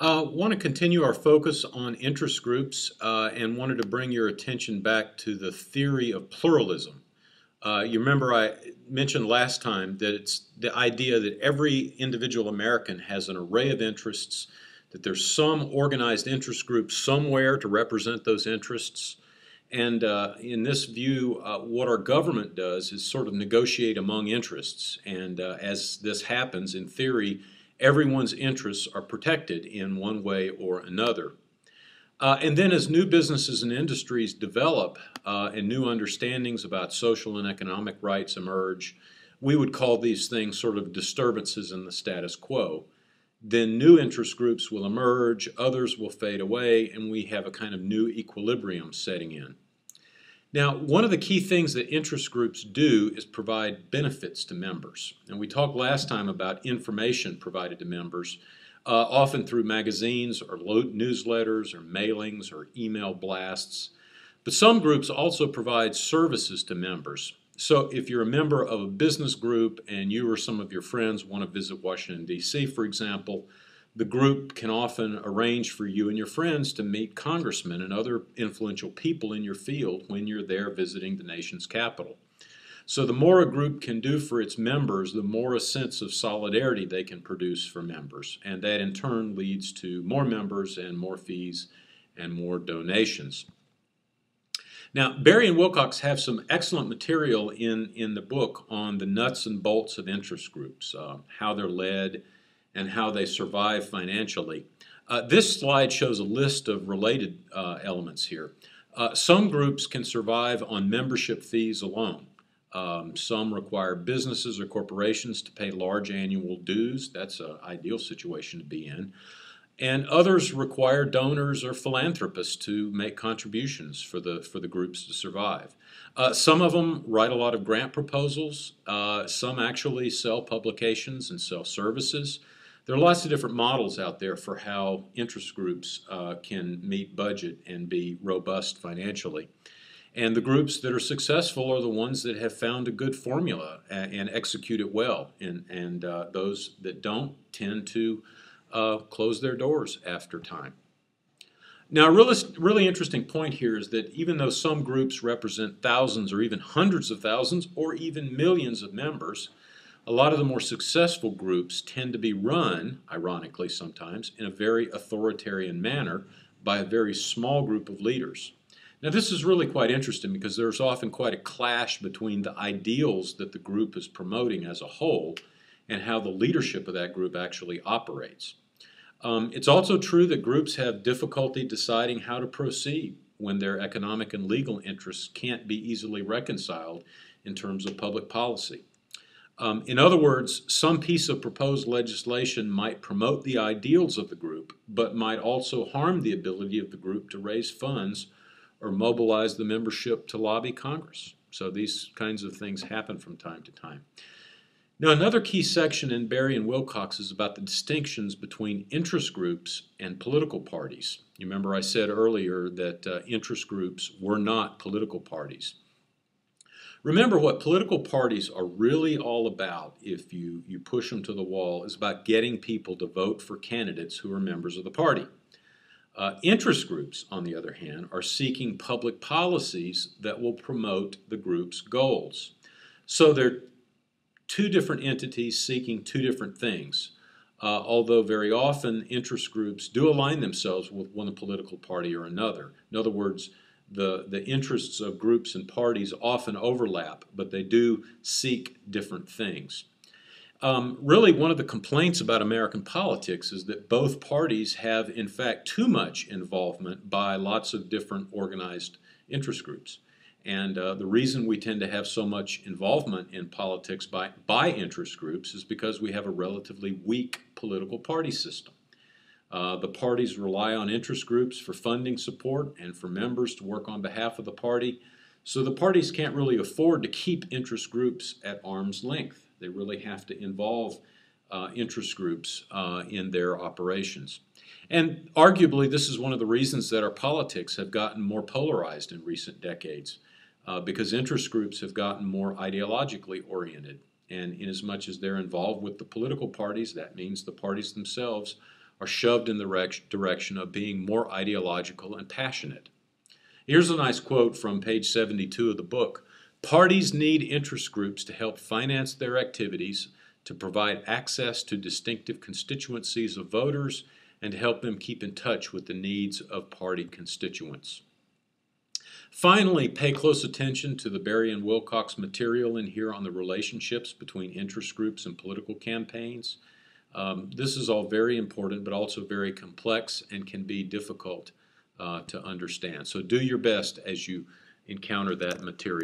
Want to continue our focus on interest groups and wanted to bring your attention back to the theory of pluralism. You remember I mentioned last time that it's the idea that every individual American has an array of interests, that there's some organized interest group somewhere to represent those interests. And in this view, what our government does is sort of negotiate among interests. And as this happens, in theory, everyone's interests are protected in one way or another. And then as new businesses and industries develop and new understandings about social and economic rights emerge, we would call these things sort of disturbances in the status quo. Then new interest groups will emerge, others will fade away, and we have a kind of new equilibrium setting in. Now, one of the key things that interest groups do is provide benefits to members. And we talked last time about information provided to members, often through magazines or newsletters or mailings or email blasts. But some groups also provide services to members. So if you're a member of a business group and you or some of your friends want to visit Washington, D.C., for example, the group can often arrange for you and your friends to meet congressmen and other influential people in your field when you're there visiting the nation's capital. So the more a group can do for its members, the more a sense of solidarity they can produce for members. And that in turn leads to more members and more fees and more donations. Now, Barry and Wilcox have some excellent material in the book on the nuts and bolts of interest groups, how they're led, and how they survive financially. This slide shows a list of related elements here. Some groups can survive on membership fees alone. Some require businesses or corporations to pay large annual dues. That's an ideal situation to be in. And others require donors or philanthropists to make contributions for the groups to survive. Some of them write a lot of grant proposals. Some actually sell publications and sell services. There are lots of different models out there for how interest groups can meet budget and be robust financially. And the groups that are successful are the ones that have found a good formula and execute it well. And those that don't tend to close their doors after time. Now, a really interesting point here is that even though some groups represent thousands or even hundreds of thousands or even millions of members, a lot of the more successful groups tend to be run, ironically sometimes, in a very authoritarian manner by a very small group of leaders. Now this is really quite interesting because there's often quite a clash between the ideals that the group is promoting as a whole and how the leadership of that group actually operates. It's also true that groups have difficulty deciding how to proceed when their economic and legal interests can't be easily reconciled in terms of public policy. In other words, some piece of proposed legislation might promote the ideals of the group, but might also harm the ability of the group to raise funds or mobilize the membership to lobby Congress. So these kinds of things happen from time to time. Now, another key section in Barry and Wilcox is about the distinctions between interest groups and political parties. You remember I said earlier that interest groups were not political parties. Remember, what political parties are really all about, if you push them to the wall, is about getting people to vote for candidates who are members of the party. Interest groups, on the other hand, are seeking public policies that will promote the group's goals. So they're two different entities seeking two different things, although very often interest groups do align themselves with one political party or another. In other words, the interests of groups and parties often overlap, but they do seek different things. Really, one of the complaints about American politics is that both parties have, in fact, too much involvement by lots of different organized interest groups. And the reason we tend to have so much involvement in politics by interest groups is because we have a relatively weak political party system. The parties rely on interest groups for funding support and for members to work on behalf of the party. So the parties can't really afford to keep interest groups at arm's length. They really have to involve interest groups in their operations. And arguably, this is one of the reasons that our politics have gotten more polarized in recent decades, because interest groups have gotten more ideologically oriented. And inasmuch as they're involved with the political parties, that means the parties themselves are shoved in the direction of being more ideological and passionate. Here's a nice quote from page 72 of the book. Parties need interest groups to help finance their activities, to provide access to distinctive constituencies of voters, and to help them keep in touch with the needs of party constituents. Finally, pay close attention to the Berry and Wilcox material in here on the relationships between interest groups and political campaigns. This is all very important, but also very complex and can be difficult to understand. So do your best as you encounter that material.